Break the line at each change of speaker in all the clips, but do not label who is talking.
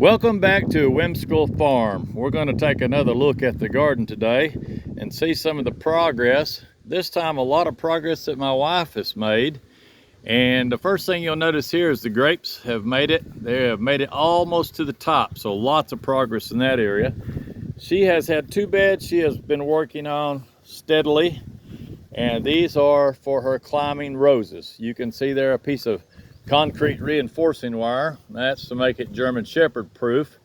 Welcome back to Whimsical Farm. We're going to take another look at the garden today and see some of the progress. This time a lot of progress that my wife has made. And the first thing you'll notice here is the grapes have made it. They have made it almost to the top, so lots of progress in that area. She has had two beds she has been working on steadily, and these are for her climbing roses. You can see there a piece of concrete reinforcing wire. That's to make it German Shepherd proof.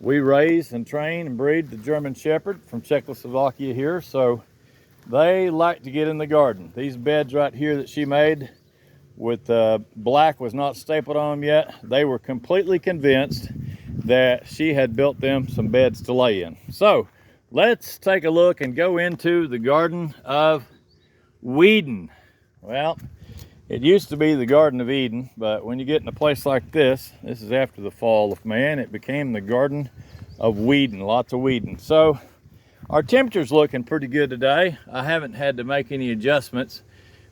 We raise and train and breed the German Shepherd from Czechoslovakia here, so they like to get in the garden. These beds right here that she made with black was not stapled on them yet. They were completely convinced that she had built them some beds to lay in. So let's take a look and go into the Garden of Weeden. Well, it used to be the Garden of Eden, but when you get in a place like this is after the fall of man, it became the Garden of Weeden, lots of weeding. So our temperature's looking pretty good today. I haven't had to make any adjustments,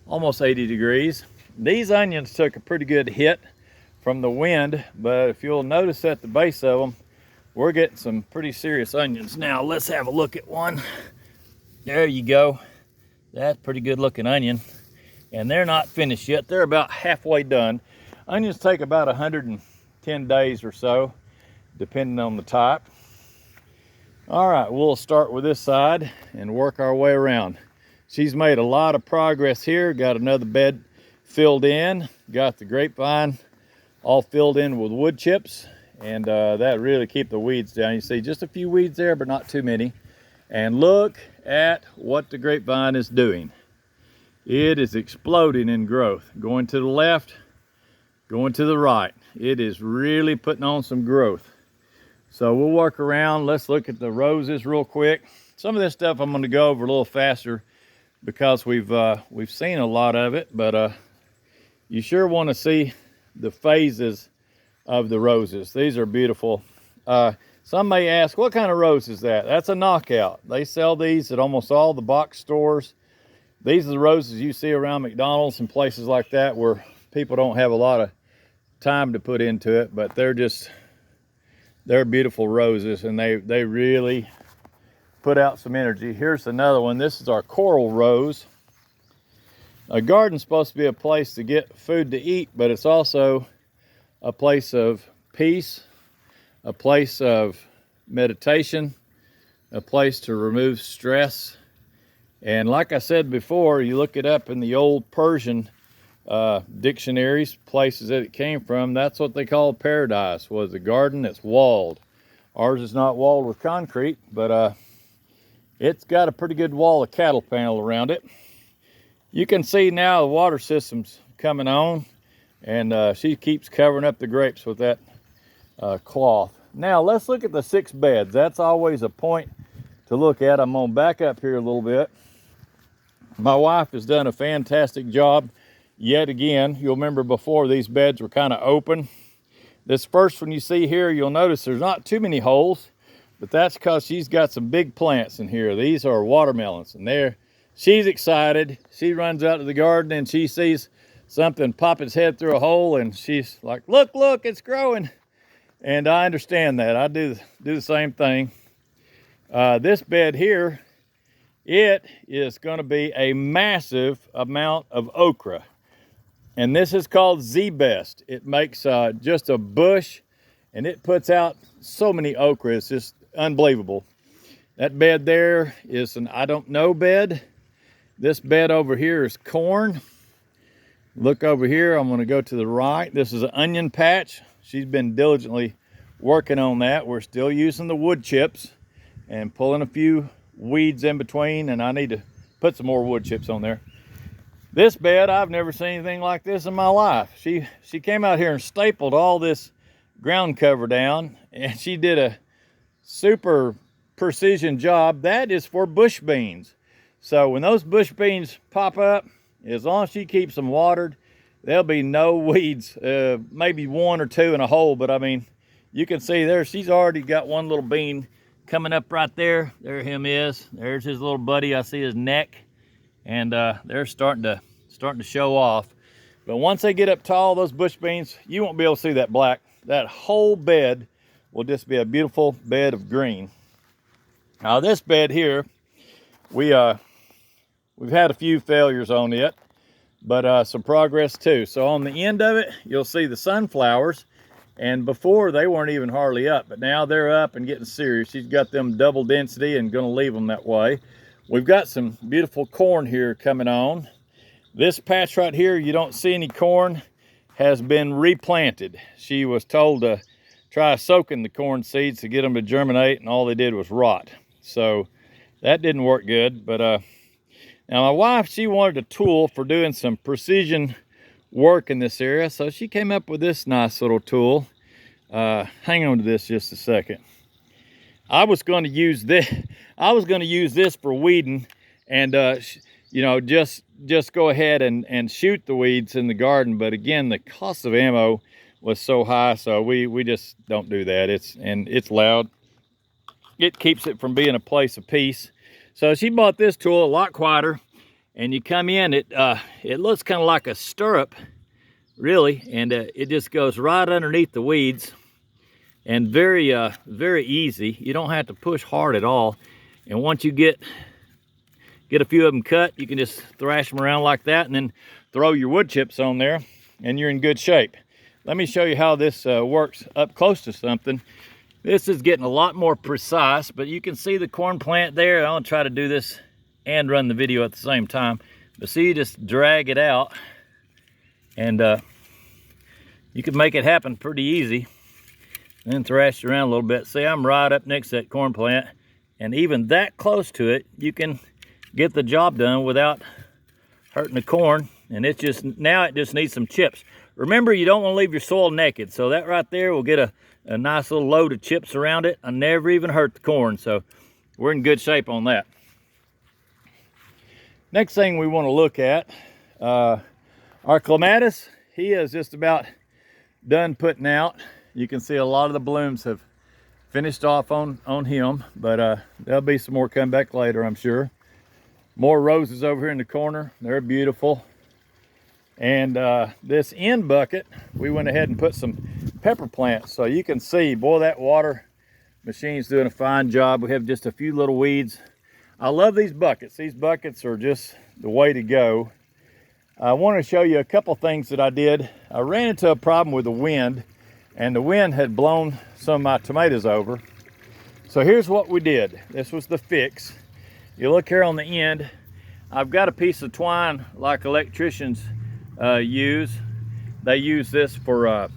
almost 80 degrees. These onions took a pretty good hit from the wind, but if you'll notice at the base of them, we're getting some pretty serious onions. Now let's have a look at one. There you go. That's a pretty good looking onion. And they're not finished yet. They're about halfway done. Onions take about 110 days or so, depending on the type. All right, we'll start with this side and work our way around. She's made a lot of progress here. Got another bed filled in. Got the grapevine all filled in with wood chips, and that really keep the weeds down. You see just a few weeds there, but not too many. And look at what the grapevine is doing. It is exploding in growth, going to the left, going to the right. It is really putting on some growth. So we'll work around. Let's look at the roses real quick. Some of this stuff I'm going to go over a little faster because we've seen a lot of it, but you sure want to see the phases of the roses. These are beautiful. Some may ask, what kind of rose is that? That's a knockout. They sell these at almost all the box stores. These are the roses you see around McDonald's and places like that where people don't have a lot of time to put into it, but they're beautiful roses, and they really put out some energy. Here's another one. This is our coral rose. A garden's supposed to be a place to get food to eat, but it's also a place of peace, a place of meditation, a place to remove stress. And like I said before, you look it up in the old Persian dictionaries, places that it came from, that's what they called paradise, was a garden that's walled. Ours is not walled with concrete, but it's got a pretty good wall of cattle panel around it. You can see now the water system's coming on, and she keeps covering up the grapes with that cloth. Now let's look at the 6 beds. That's always a point to look at. I'm gonna back up here a little bit. My wife has done a fantastic job yet again. You'll remember before these beds were kind of open. This first one you see here, you'll notice there's not too many holes, but that's because she's got some big plants in here. These are watermelons, and she's excited. She runs out to the garden and she sees something pop its head through a hole, and she's like, look, it's growing. And I understand that. I do the same thing. This bed here, it is going to be a massive amount of okra, and this is called Z-Best. It makes just a bush, and it puts out so many okra. It's just unbelievable. That bed there is an I don't know bed. This bed over here is corn. Look over here. I'm going to go to the right. This is an onion patch. She's been diligently working on that. We're still using the wood chips and pulling a few weeds in between, and I need to put some more wood chips on there. This bed, I've never seen anything like this in my life. She came out here and stapled all this ground cover down, and she did a super precision job. That is for bush beans. So when those bush beans pop up, as long as she keeps them watered, there'll be no weeds, maybe 1 or 2 in a hole, but I mean, you can see there, she's already got one little bean coming up right there. There him is. There's his little buddy. I see his neck, and they're starting to show off. But once they get up tall, those bush beans, you won't be able to see that black. That whole bed will just be a beautiful bed of green. Now this bed here, we've had a few failures on it, but some progress too. So on the end of it, you'll see the sunflowers, and before they weren't even hardly up, but now they're up and getting serious. She's got them double density and gonna leave them that way. We've got some beautiful corn here coming on. This patch right here, you don't see any corn, has been replanted. She was told to try soaking the corn seeds to get them to germinate, and all they did was rot. So that didn't work good. But now my wife, she wanted a tool for doing some precision work in this area, so she came up with this nice little tool. Hang on to this just a second. I was going to use this for weeding, and you know, just go ahead and shoot the weeds in the garden. But again, the cost of ammo was so high, so we just don't do that. It's loud. It keeps it from being a place of peace. So she bought this tool, a lot quieter, and you come in, it looks kind of like a stirrup, really, and it just goes right underneath the weeds, and very easy. You don't have to push hard at all. And once you get a few of them cut, you can just thrash them around like that, and then throw your wood chips on there, and you're in good shape. Let me show you how this works up close to something. This is getting a lot more precise, but you can see the corn plant there. I'll try to do this and run the video at the same time. But see, you just drag it out, and you can make it happen pretty easy. And then thrash it around a little bit. See, I'm right up next to that corn plant, and even that close to it, you can get the job done without hurting the corn. And it just needs some chips. Remember, you don't want to leave your soil naked, so that right there will get a nice little load of chips around it and never even hurt the corn. So we're in good shape on that. Next thing we want to look at, our Clematis. He is just about done putting out. You can see a lot of the blooms have finished off on him, but there'll be some more come back later, I'm sure. More roses over here in the corner. They're beautiful. And this end bucket, we went ahead and put some pepper plants. So you can see, boy, that water machine's doing a fine job. We have just a few little weeds. I love these buckets. These buckets are just the way to go. I want to show you a couple things that I did. I ran into a problem with the wind, and the wind had blown some of my tomatoes over. So here's what we did. This was the fix. You look here on the end, I've got a piece of twine like electricians use. They use this for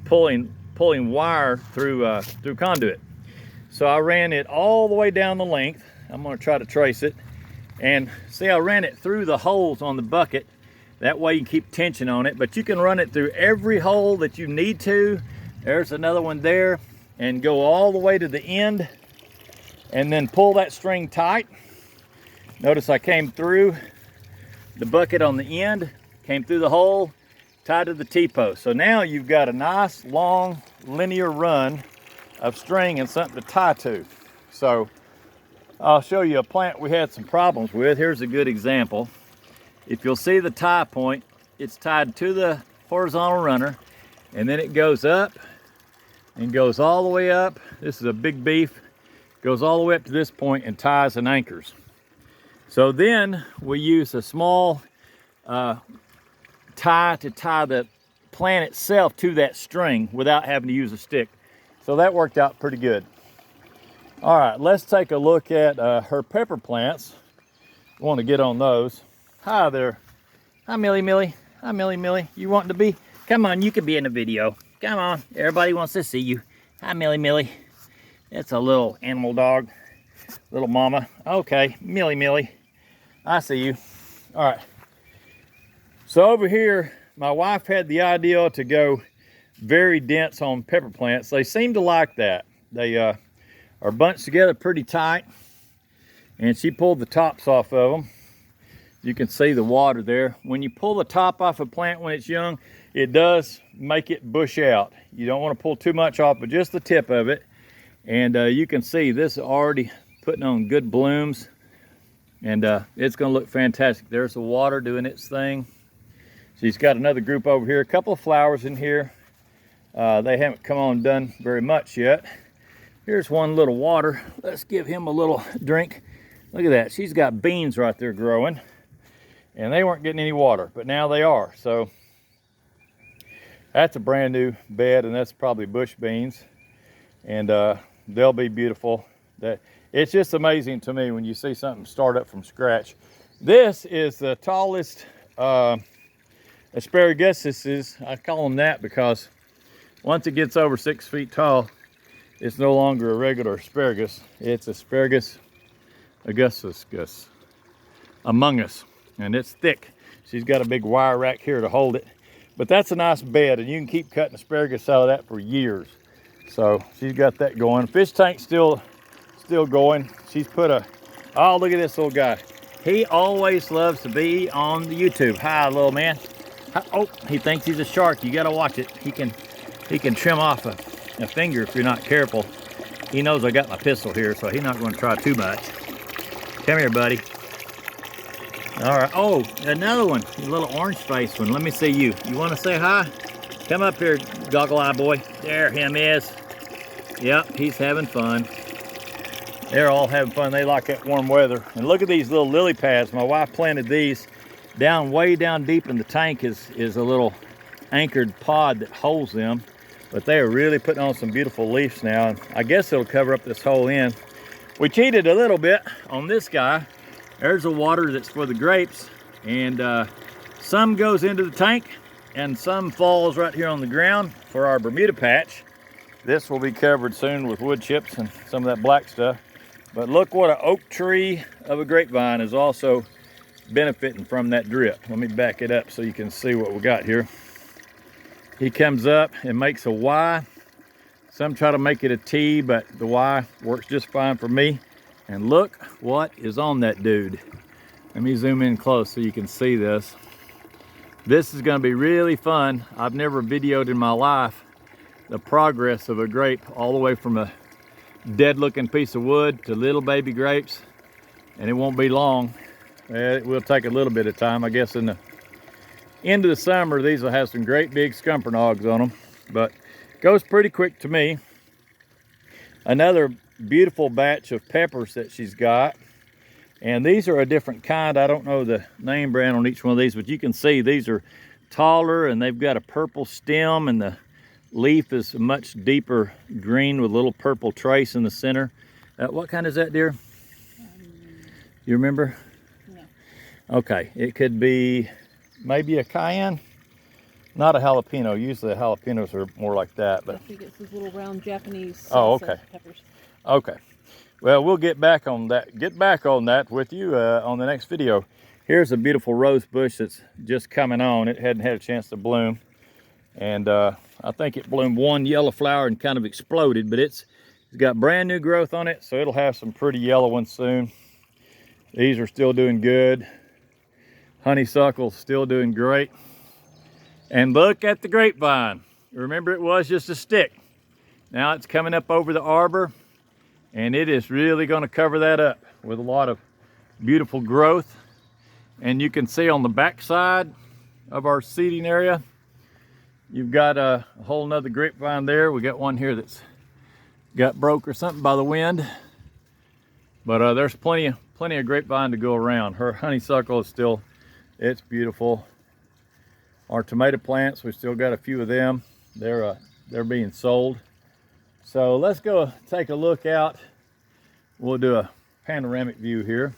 pulling wire through conduit. So I ran it all the way down the length. I'm going to try to trace it, and see, I ran it through the holes on the bucket. That way you can keep tension on it, but you can run it through every hole that you need to. There's another one there, and go all the way to the end, and then pull that string tight. Notice I came through the bucket on the end, came through the hole, tied to the T-post. So now you've got a nice long linear run of string and something to tie to. So I'll show you a plant we had some problems with. Here's a good example. If you'll see the tie point, it's tied to the horizontal runner, and then it goes up and goes all the way up. This is a big beef. Goes all the way up to this point and ties and anchors. So then we use a small tie to tie the plant itself to that string without having to use a stick. So that worked out pretty good. All right, let's take a look at her pepper plants. I want to get on those. Hi there. Hi, Millie Millie. Hi, Millie Millie. You wanting to be? Come on, you can be in the video. Come on, everybody wants to see you. Hi, Millie Millie. It's a little animal dog, little mama. Okay, Millie Millie. I see you. All right. So over here, my wife had the idea to go very dense on pepper plants. They seem to like that. They are bunched together pretty tight, and she pulled the tops off of them. You can see the water there. When you pull the top off a plant when it's young, it does make it bush out. You don't want to pull too much off, but just the tip of it. And you can see this is already putting on good blooms, and it's going to look fantastic. There's the water doing its thing. She's got another group over here, a couple of flowers in here. They haven't come on done very much yet. Here's one little water. Let's give him a little drink. Look at that. She's got beans right there growing. And they weren't getting any water, but now they are. So that's a brand new bed, and that's probably bush beans. And they'll be beautiful. It's just amazing to me when you see something start up from scratch. This is the tallest asparaguses. I call them that because once it gets over 6 feet tall, it's no longer a regular asparagus. It's asparagus augustus among us, and it's thick. She's got a big wire rack here to hold it. But that's a nice bed, and you can keep cutting asparagus out of that for years. So she's got that going. Fish tank's still going. She's put oh, look at this little guy. He always loves to be on the YouTube. Hi, little man. Oh, he thinks he's a shark. You gotta watch it. He can trim off a finger if you're not careful. He knows I got my pistol here, so he's not gonna try too much. Come here, buddy. All right, oh, another one, a little orange face one. Let me see you. You wanna say hi? Come up here, goggle eye boy. There him is. Yep, he's having fun. They're all having fun. They like that warm weather. And look at these little lily pads. My wife planted these way down deep in the tank is a little anchored pod that holds them. But they are really putting on some beautiful leaves now. And I guess it'll cover up this whole end. We cheated a little bit on this guy. There's the water that's for the grapes. And some goes into the tank and some falls right here on the ground for our Bermuda patch. This will be covered soon with wood chips and some of that black stuff. But look what an oak tree of a grapevine is also benefiting from that drip. Let me back it up so you can see what we got here. He comes up and makes a Y. Some try to make it a T, but the Y works just fine for me. And look what is on that dude. Let me zoom in close so you can see this. This is going to be really fun. I've never videoed in my life the progress of a grape all the way from a dead looking piece of wood to little baby grapes, and it won't be long. It will take a little bit of time. I guess in the end of the summer these will have some great big scumpernogs on them, but it goes pretty quick to me. Another beautiful batch of peppers that she's got, and these are a different kind. I don't know the name brand on each one of these, but you can see these are taller and they've got a purple stem, and the leaf is a much deeper green with a little purple trace in the center. What kind is that, dear? You remember? No. Okay, it could be maybe a cayenne, not a jalapeno. Usually the jalapenos are more like that, but
I think it's those little round Japanese peppers.
Okay. Well, we'll get back on that with you on the next video. Here's a beautiful rose bush that's just coming on. It hadn't had a chance to bloom, and I think it bloomed one yellow flower and kind of exploded, but it's got brand new growth on it, so it'll have some pretty yellow ones soon. These are still doing good. Honeysuckle's still doing great. And look at the grapevine. Remember, it was just a stick. Now it's coming up over the arbor, and it is really going to cover that up with a lot of beautiful growth. And you can see on the back side of our seating area, you've got a whole nother grapevine there. We got one here that's got broke or something by the wind, but there's plenty of grapevine to go around. Her honeysuckle is still, it's beautiful. Our tomato plants, we still got a few of them. They're being sold. So let's go take a look out. We'll do a panoramic view here.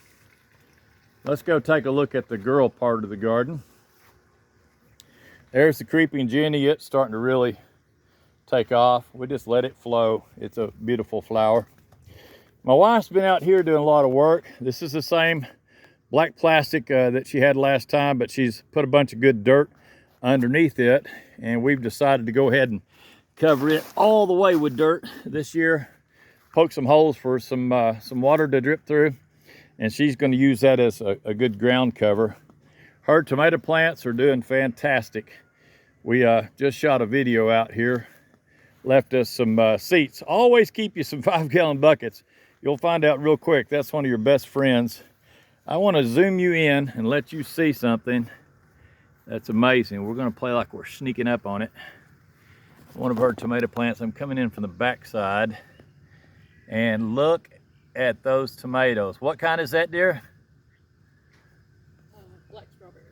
Let's go take a look at the girl part of the garden. There's the creeping Jenny. It's starting to really take off. We just let it flow. It's a beautiful flower. My wife's been out here doing a lot of work. This is the same black plastic that she had last time, but she's put a bunch of good dirt underneath it, and we've decided to go ahead and cover it all the way with dirt this year. Poke some holes for some water to drip through, and she's going to use that as a good ground cover. Her tomato plants are doing fantastic. We just shot a video out here, left us some seats. Always keep you some 5-gallon buckets. You'll find out real quick, that's one of your best friends. I want to zoom you in and let you see something that's amazing. We're going to play like we're sneaking up on it. one of her tomato plants. I'm coming in from the back side, and look at those tomatoes. What kind is that, dear?
Black strawberry.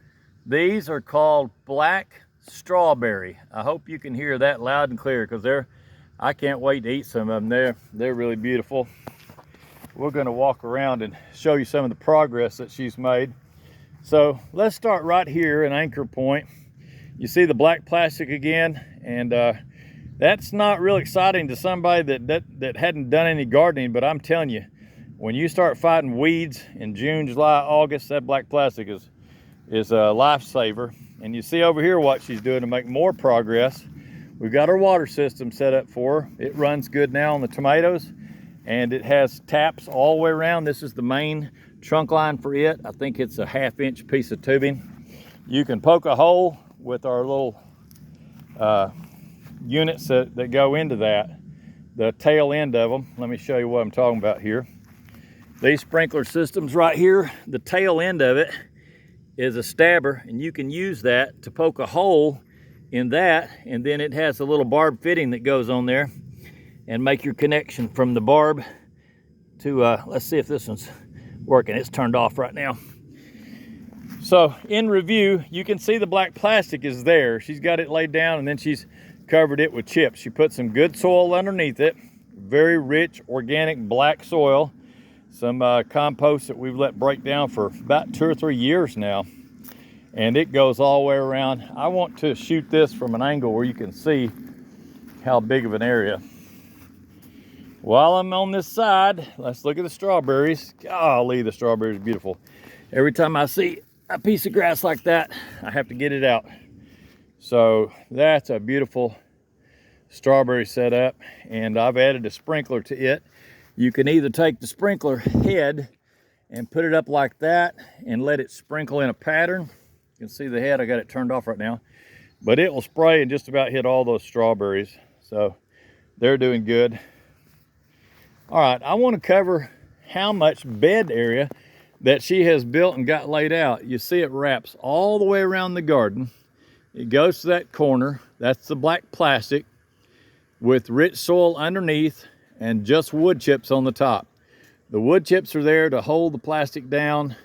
These are called black strawberry. I hope you can hear that loud and clear, because I can't wait to eat some of them. They're really beautiful. We're going to walk around and show you some of the progress that she's made. So let's start right here in anchor point. You see the black plastic again, and that's not real exciting to somebody that hadn't done any gardening, but I'm telling you, when you start fighting weeds in June, July, August, that black plastic is a lifesaver. And you see over here what she's doing to make more progress. We've got our water system set up for her. It runs good now on the tomatoes, and it has taps all the way around. This is the main trunk line for it. I think it's a 1/2-inch piece of tubing. You can poke a hole with our little units that go into that, the tail end of them. Let me show you what I'm talking about here. These sprinkler systems right here, the tail end of it is a stabber, and you can use that to poke a hole in that, and then it has a little barb fitting that goes on there, and make your connection from the barb to, let's see if this one's working. It's turned off right now. So in review, you can see the black plastic is there. She's got it laid down, and then she's covered it with chips. She put some good soil underneath it, very rich organic black soil, some compost that we've let break down for about 2 or 3 years now, and it goes all the way around. I want to shoot this from an angle where you can see how big of an area. While I'm on this side, let's look at the strawberries. Golly, the strawberries are beautiful. Every time I see a piece of grass like that, I have to get it out. So that's a beautiful strawberry setup, and I've added a sprinkler to it. You can either take the sprinkler head and put it up like that and let it sprinkle in a pattern. You can see the head, I got it turned off right now, but it will spray and just about hit all those strawberries. So they're doing good. All right, I want to cover how much bed area that she has built and got laid out. You see it wraps all the way around the garden. It goes to that corner. That's the black plastic with rich soil underneath and just wood chips on the top. The wood chips are there to hold the plastic down,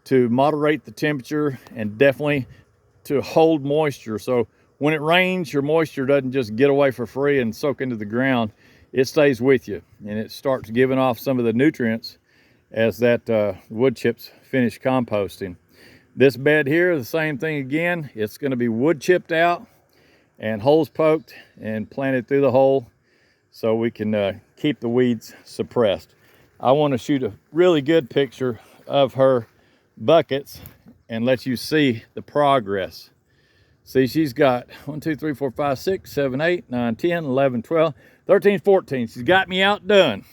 to moderate the temperature, and definitely to hold moisture. So when it rains, your moisture doesn't just get away for free and soak into the ground. It stays with you, and it starts giving off some of the nutrients as that wood chips finish composting. This bed here, the same thing again. It's going to be wood chipped out and holes poked and planted through the hole so we can keep the weeds suppressed. I want to shoot a really good picture of her buckets and let you see the progress. See, she's got 1, 2, 3, 4, 5, 6, 7, 8, 9, 10, 11, 12, 13, 14. She's got me outdone.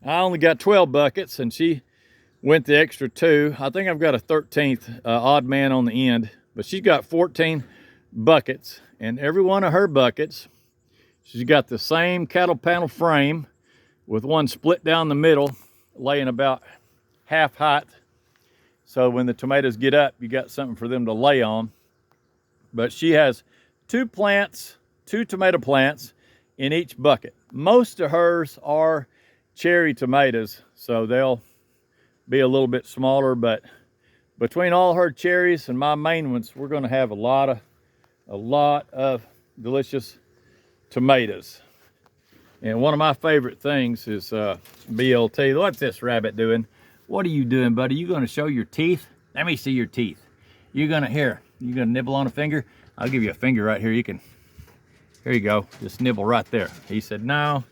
I only got 12 buckets, and she went the extra 2. I think I've got a 13th odd man on the end, but she's got 14 buckets, and every one of her buckets, she's got the same cattle panel frame with one split down the middle, laying about half height. So when the tomatoes get up, you got something for them to lay on. But she has 2 plants, 2 tomato plants in each bucket. Most of hers are cherry tomatoes, so they'll be a little bit smaller, but between all her cherries and my main ones, we're going to have a lot of delicious tomatoes. And one of my favorite things is BLT. What's this rabbit doing? What are you doing, buddy? You going to show your teeth? Let me see your teeth. You're going to nibble on a finger? I'll give you a finger right here. Here you go. Just nibble right there. He said, no,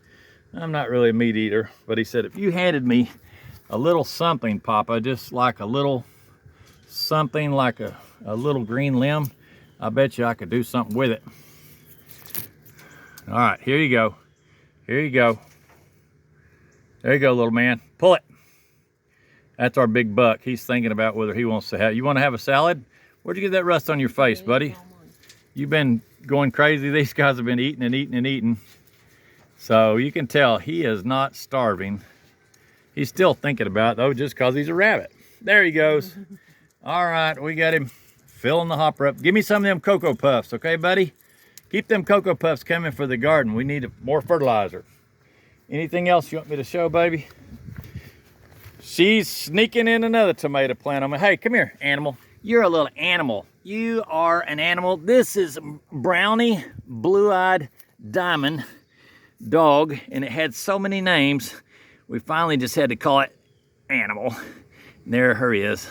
I'm not really a meat eater. But he said, if you handed me a little something, Papa, just like a little something, like a little green limb, I bet you I could do something with it. All right, here you go. Here you go. There you go, little man. Pull it. That's our big buck. He's thinking about whether he wants to have. You want to have a salad? Where'd you get that rust on your face, buddy? You've been going crazy. These guys have been eating and eating and eating. So you can tell he is not starving. He's still thinking about it, though, just because he's a rabbit. There he goes. All right, we got him filling the hopper up. Give me some of them Cocoa Puffs, okay, buddy? Keep them Cocoa Puffs coming for the garden. We need more fertilizer. Anything else you want me to show, baby? She's sneaking in another tomato plant. I'm like, hey, come here, animal. You're a little animal. You are an animal. This is Brownie Blue-Eyed Diamond dog, and it had so many names, we finally just had to call it Animal. And there her is.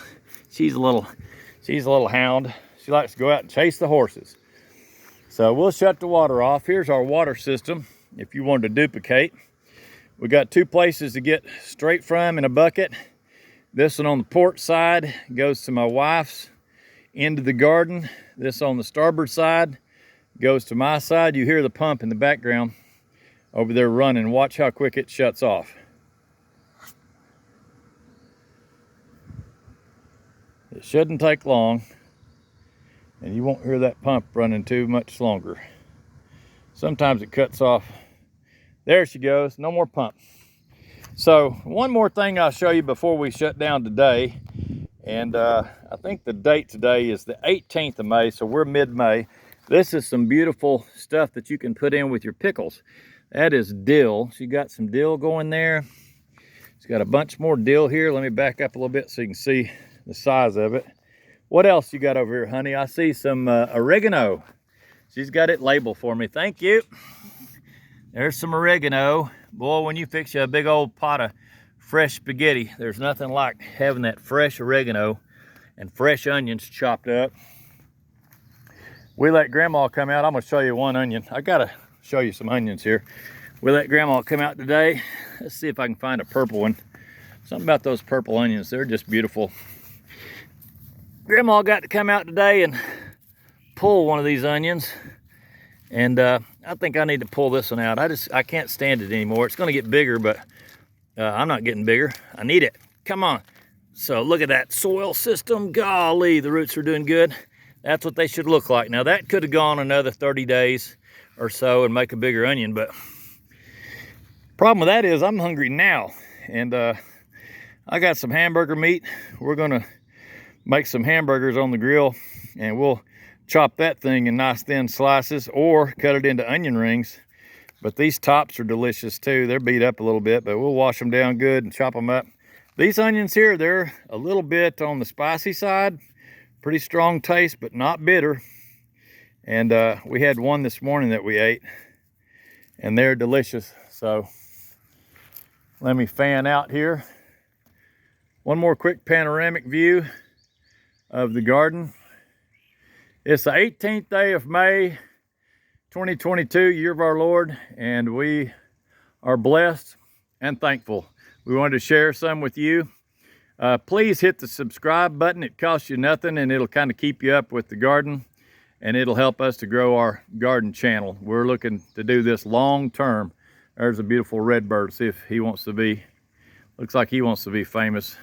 She's a little hound. She likes to go out and chase the horses. So we'll shut the water off. Here's our water system if you wanted to duplicate. We got 2 places to get straight from in a bucket. This one on the port side goes to my wife's end of the garden. This on the starboard side goes to my side. You hear the pump in the background over there running. Watch how quick it shuts off. It shouldn't take long, and you won't hear that pump running too much longer. Sometimes it cuts off. There she goes, no more pump. So one more thing I'll show you before we shut down today. And I think the date today is the 18th of May, so we're mid-May. This is some beautiful stuff that you can put in with your pickles. That is dill. She got some dill going there. She's got a bunch more dill here. Let me back up a little bit so you can see the size of it. What else you got over here, honey? I see some oregano. She's got it labeled for me. Thank you. There's some oregano. Boy, when you fix you a big old pot of fresh spaghetti, there's nothing like having that fresh oregano and fresh onions chopped up. We let Grandma come out. I'm gonna show you one onion. I gotta show you some onions here. We let Grandma come out today. Let's see if I can find a purple one. Something about those purple onions, they're just beautiful. Grandma got to come out today and pull one of these onions. And I think I need to pull this one out. I can't stand it anymore. It's gonna get bigger, but I'm not getting bigger. I need it. Come on. So look at that soil system. Golly, the roots are doing good. That's what they should look like. Now that could have gone another 30 days or so and make a bigger onion, but problem with that is I'm hungry now. And I got some hamburger meat. We're gonna make some hamburgers on the grill, and we'll chop that thing in nice thin slices or cut it into onion rings. But these tops are delicious too. They're beat up a little bit, but we'll wash them down good and chop them up. These onions here, they're a little bit on the spicy side. Pretty strong taste, but not bitter. And we had one this morning that we ate, and they're delicious. So let me fan out here. One more quick panoramic view of the garden. It's the 18th day of May, 2022, year of our Lord, and we are blessed and thankful. We wanted to share some with you. Please hit the subscribe button. It costs you nothing, and it'll kind of keep you up with the garden, and it'll help us to grow our garden channel. We're looking to do this long term. There's a beautiful red bird. See if he wants to be, looks like he wants to be famous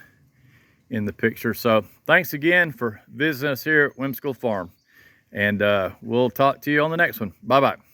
in the picture. So thanks again for visiting us here at Whimsical Farm. And we'll talk to you on the next one. Bye-bye.